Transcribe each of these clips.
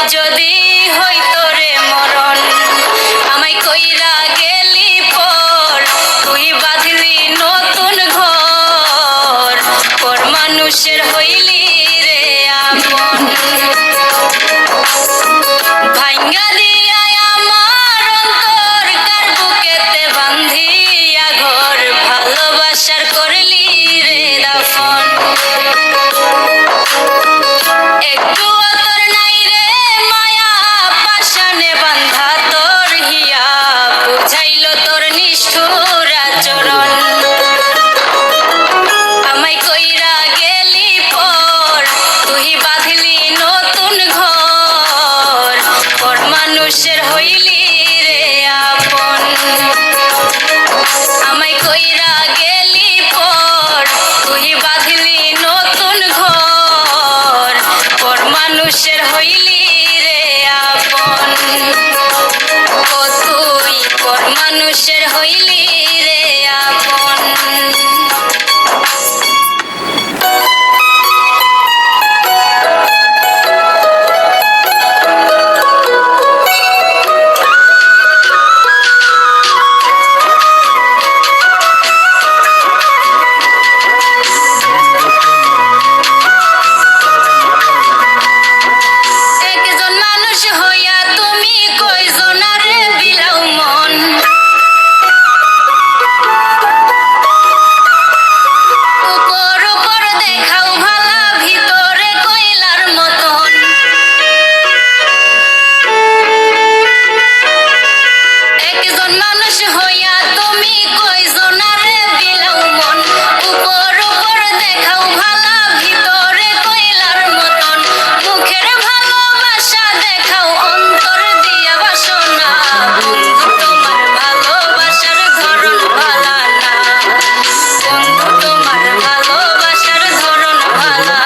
যদি হইতো রে মরণ আমায় কইরা গেলি পর তুই বাঁধলি নতুন ঘর পর মানুষের হইলি রে আপন ভাঙ্গা দিয়া আমার অন্তর কার বুকেতে বান্ধিয়া ঘর ভালোবাসার করলি রে দাফন একটু তোর নাই রে মায়া পাশানে বান্ধা তোর হিয়া বুঝাইল তোর নিষ্ঠুর আচরণ আমায় কইরা গেলি পর তুই বাঁধলি নতুন ঘর পর মানুষের হইলি রে আপন আমায় কইরা গেলি পর তুই বাঁধলি নতুন ঘর পর মানুষের হইলি রে আপন ও তুই পর মানুষের হইলি রে আপন একজন মানুষ হইয়া তুমি কয়জনারে বিলাও মন উপর উপর দেখাও ভালা ভিতরে কয়লার মতন একজন মানুষ হইয়া তুমি কয়জনারে বিলাও মন উপর উপর দেখাও ভালা ভিতরে কয়লার মতন মুখের ভালোবাসা দেখাও অন্তর দিয়া বাসনা বন্ধু তোমার ভালোবাসার ধরন ভালা না বন্ধু তোমার ভালোবাসার ধরন ভালা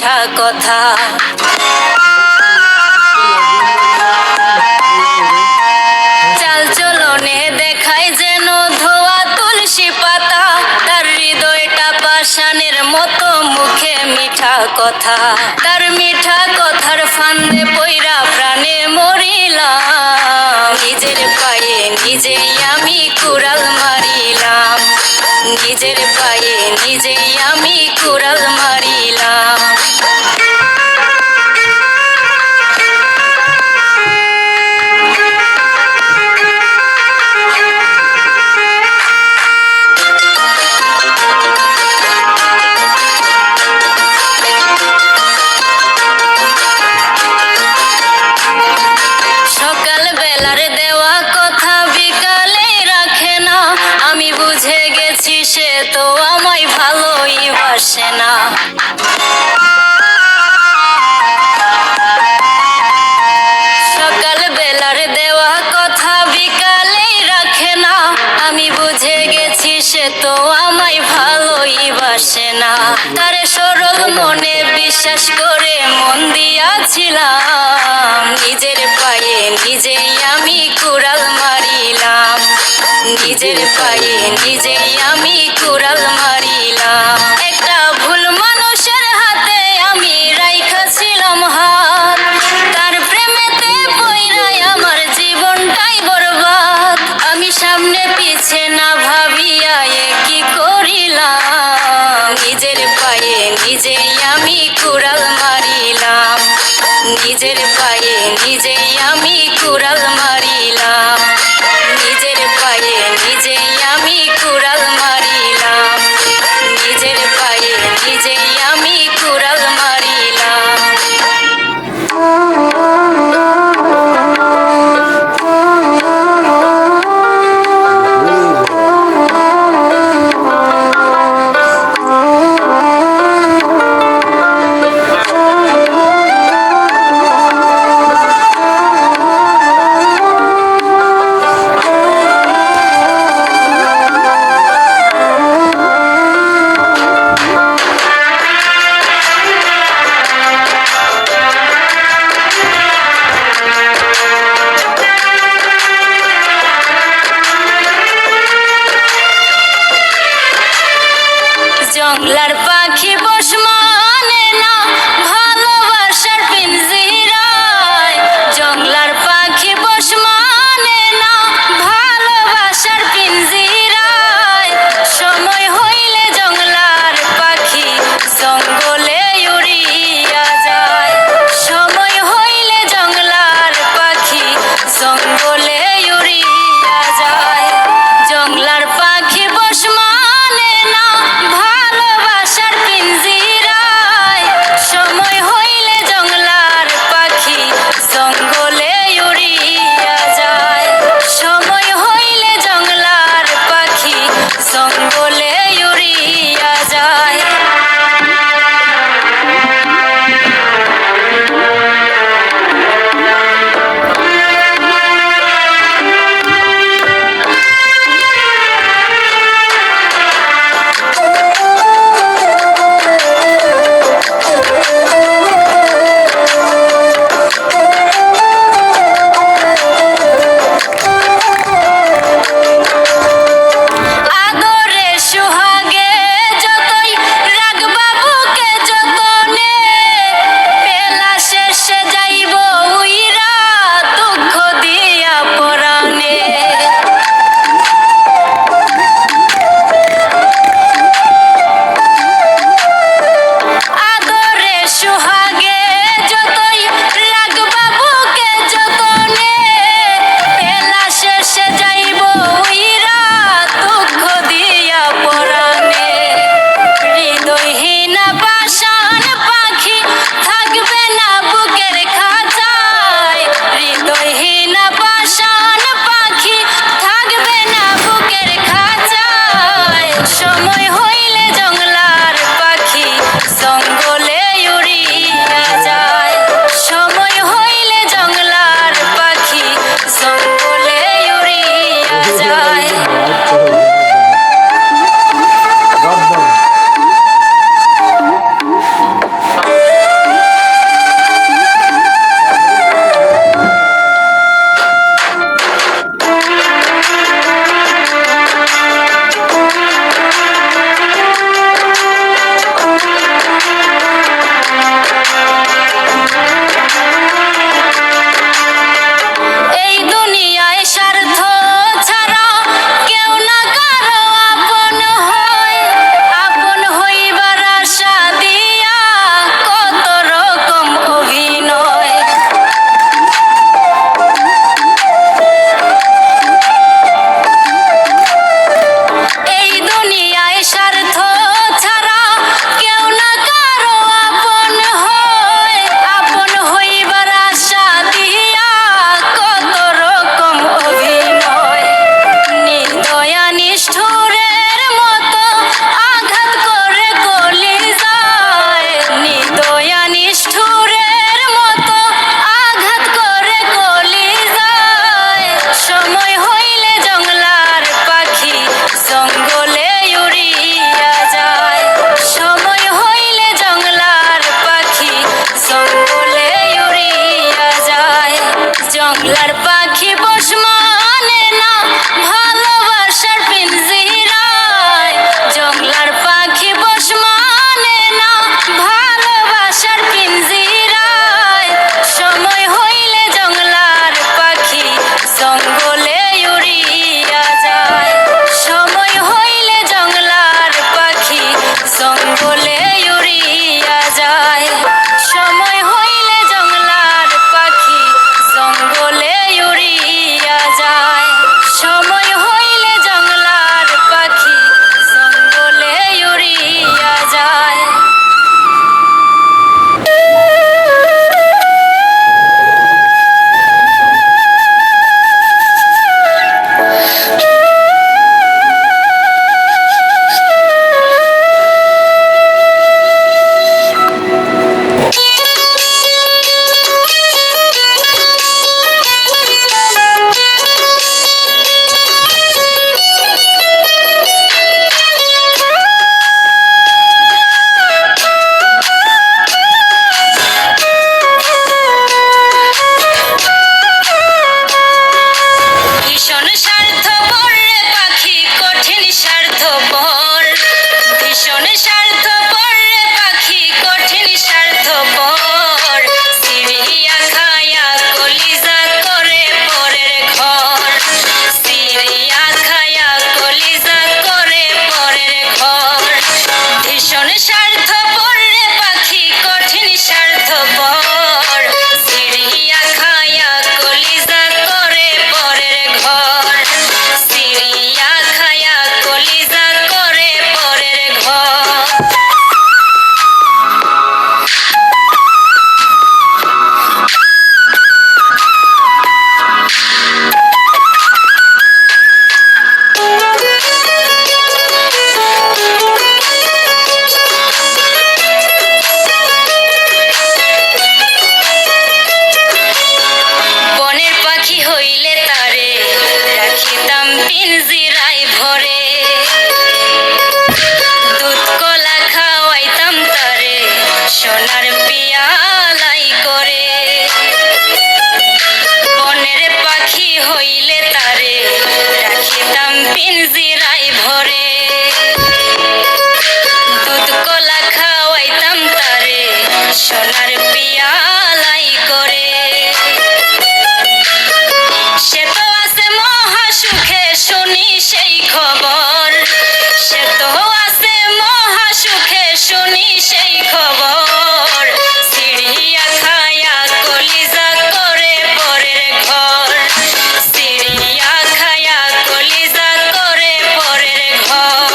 মিঠা কথা। চাল চলনে দেখায় যেন ধোয়া তুলসী পাতা, তার হৃদয়টা পাষাণের মতো, মুখে মিঠা কথা। তার মিঠা কথার ফান্দে পইরা প্রাণে মরিলাম, নিজের পায়ে নিজেই আমি কুড়াল মারিলাম, নিজের পায়ে নিজেই আমি কুড়াল মারিলাম। সকাল বেলার দেওয়া কথা বিকালে রাখে না, আমি বুঝে গেছি সে তো আমায় ভালোই বাসে না। সকাল বেলার দেওয়া কথা বিকালে রাখে না, আমি বুঝে গেছি সে তো আমায় ভালোই বাসে না। তার সরল মনে বিশ্বাস করে মন দিয়াছিলাম, নিজের পায়ে নিজেই আমি কুড়াল মারিলাম, নিজের পায়ে নিজেই আমি কুড়াল মারিলাম। একটা ভুল মানুষের হাতে আমি রাইখাছিলাম হাত, তার প্রেমেতে পইরাই আমার জীবনটাই বরবাদ। আমি সামনে পিছে না ভাবিয়া কি করিলাম, নিজের পায়ে নিজেই আমি কুড়াল মারিলাম, নিজের পায়ে নিজেই আমি কুড়াল মারিলাম, নিজের পায়ে নিজেই আমি কুড়াল মারিলাম, নিজের পায়ে নিজেই আমি কুড়াল মারিলাম। জংলার পাখি বস মানে না ভালোবাসার পিঞ্জিরায়, জংলার পাখি বস মানে না ভালোবাসার পিঞ্জিরায়। সময় হইলে জংলার পাখি জঙ্গলে উড়িয়া যায়, সময় হইলে জংলার পাখি জঙ্গলে উড়িয়া যায়। জংলার পাখি বস মানে না ভালোবাসার জঙ্গলে উড়িয়া যায়। সময় হইলে জংলার পাখি জঙ্গলে উড়িয়া যায়। সময় হইলে জংলার পাখি জঙ্গলে উড়িয়া যায়। ভীষণ স্বার্থপর রে পাখি কঠিন স্বার্থপর। ভীষণ স্বার্থপর রে পাখি কঠিন স্বার্থপর। সিরিয়া খায়া কলিজা করে পরের ঘর। সিরিয়া খায়া কলিজা করে পরের ঘর। ভীষণ স্বার্থপর রে পাখি কঠিন স্বার্থপর। সিরিয়া খায়া কলিজা করে পরের ঘর। সিরিয়া খায়া কলিজা করে পরের ঘর। বনের পাখি হইলে তারে রাখিতাম পিঞ্জিরায় ভরে। দুধ কলা খাওয়াইতাম তারে সোনার পিয়ালাই করে। বনের পাখি হইলে তারে রাখিতাম পিঞ্জিরায় ভরে। দুধ কলা খাওয়াইতাম তারে সোনার পিয়ালাই করে। সে তো আছে মহা সুখে শুনি সেই খবর। সে তো আছে মহা সুখে শুনি সেই খবর। সিরিয়া খায়া কলিজা করে পরের ঘর। সিরিয়া খায়া কলিজা করে পরের ঘর।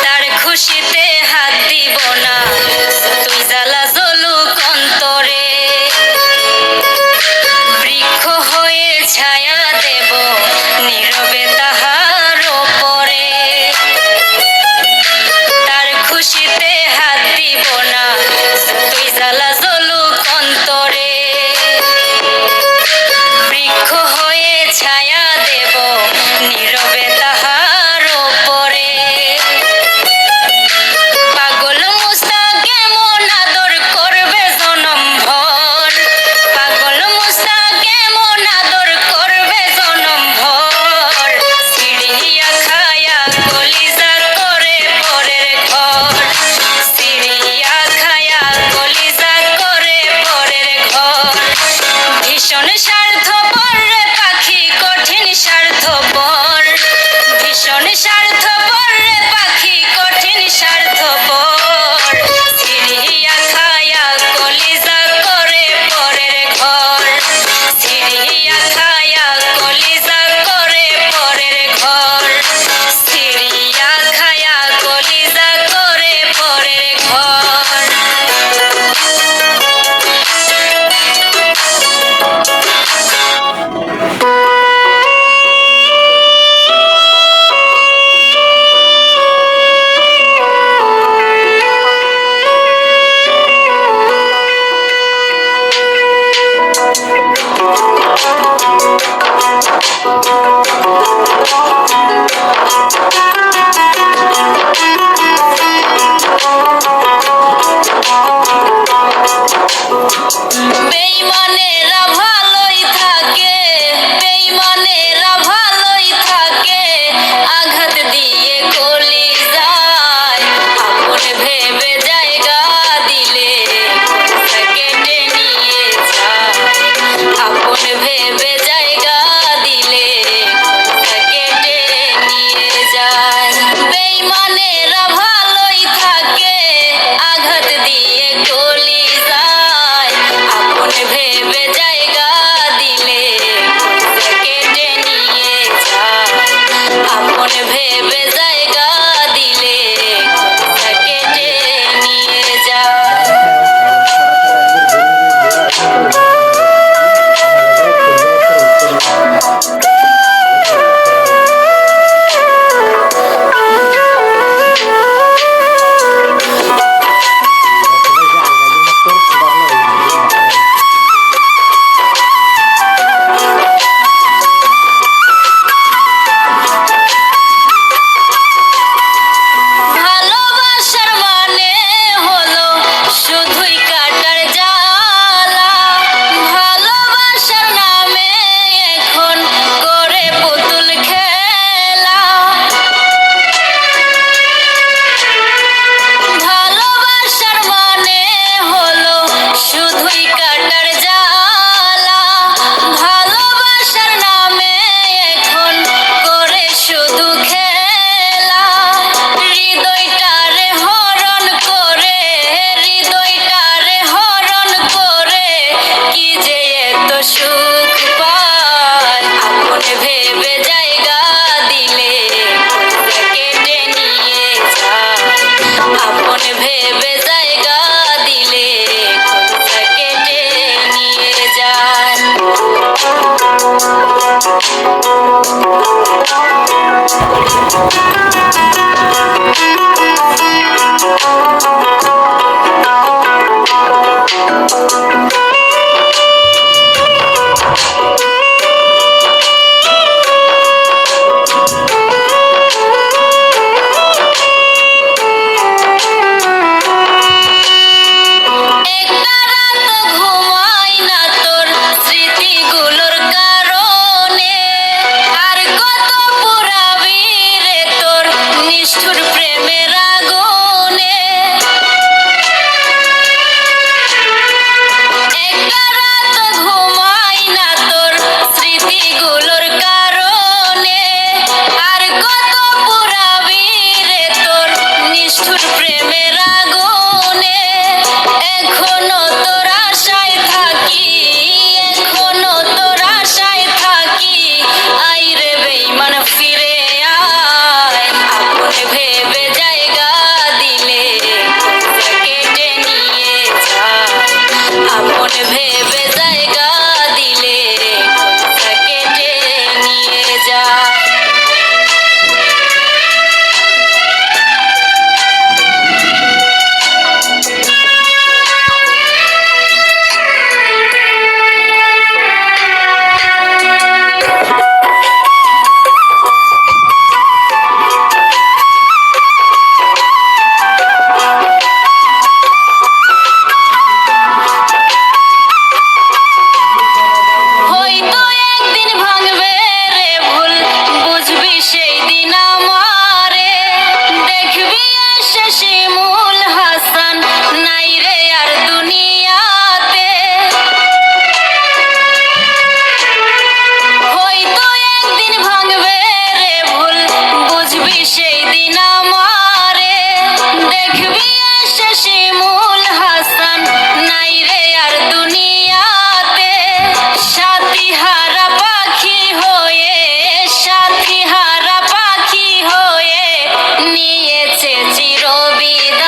তার খুশিতে হাত দিব না তুই জ্বালা জ্বলুক অন্তরে। বৃক্ষ হয়ে ছায়া দেব নীরবে তাহার ওপরে। তার খুশিতে হাত দিব না তুই জ্বালা জ্বলুক অন্তরে। বৃক্ষ হয়ে ছায়া দেব নীরবে তাহার ওপরে। পাগল মুস্তাকে মন আদর করবে জনম ভর। পাগল মুস্তাকে মন আদর করবে জনম ভর। সিরিয়া খায়া কলিজা করে পরের ঘর। সিরিয়া খায়া কলিজা করে পরের ঘর। ভীষণ স্বার্থপর রে পাখি কঠিন স্বার্থপর। ভীষণ স্বার্থপর রে পাখি কঠিন স্বার্থপর। সিরিয়া খায়া কলিজা করে পরের ঘর। সিরিয়া খায়া কলিজা করে পরের ঘর। সিরিয়া খায়া কলিজা করে পরের ঘর। বেঈমানেরা ভালোই থাকে, বেঈমানেরা আপন ভেবে জায়গা দিলে কেটে নিয়ে যায়। ভালোবাসার মানে হলো শুধুই কাটার জ্বালা, ভালোবাসার নামে এখন করে পুতুল খেলা। ভালোবাসার মানে হলো শুধুই কাটার জ্বালা, ভালোবাসার নামে এখন করে শুধু খেলা। হৃদয়টারে হরণ করে, হৃদয়টারে হরণ করে কি যে এত সুখ পায়। আপন ভেবে জায়গা দিলে কেটে নিয়ে যায়। আপন ভেবে জায়গা দিলে কেটে নিয়ে যায়। একটা রাত ঘুমাই না তোর স্মৃতিগুলোর কারণে, আর কত পুরাবি রে তোর নিষ্ঠুর প্রেমের আগুনে। একটা রাত ঘুমাই না তোর স্মৃতিগুলোর কারণে, আর কত পুরাবি রে তোর নিষ্ঠুর প্রেমের আগুনে। এখনো তোর আশায় থাকি, এখনো তোর আশায় থাকি, আইরে বেঈমান ফিরে আয়। আপন ভেবে জায়গা দিলে কেটে নিয়ে যায়। আপন ভেবে জায়গা দিলে কেটে নিয়ে যায়। হয়তো একদিন ভাঙবে রে ভুল, বুঝবি সেই দিন আমারে। দেখবি এসে শিমুল হাসান নাই রে আর দুনিয়াতে। হয়তো একদিন ভাঙবে রে ভুল, বুঝবি সেই দিন আমারে। দেখবি এসে শিমুল হাসান নাই রে আর দুনিয়াতে। সাথী হারা পাখি হয়ে, সাথী হারা পাখি হয়ে নিয়েছে চিরবিদায়।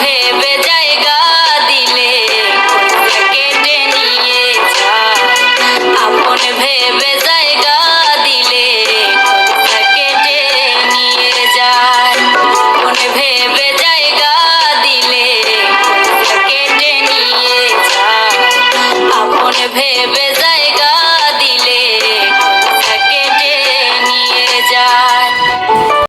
ভেবে জায়গা দিলে কেটে নিয়ে যায়। আপন ভেবে জায়গা দিলে কেটে নিয়ে যায়। আপন ভেবে জায়গা দিলে কেটে নিয়ে যায়। আপন ভেবে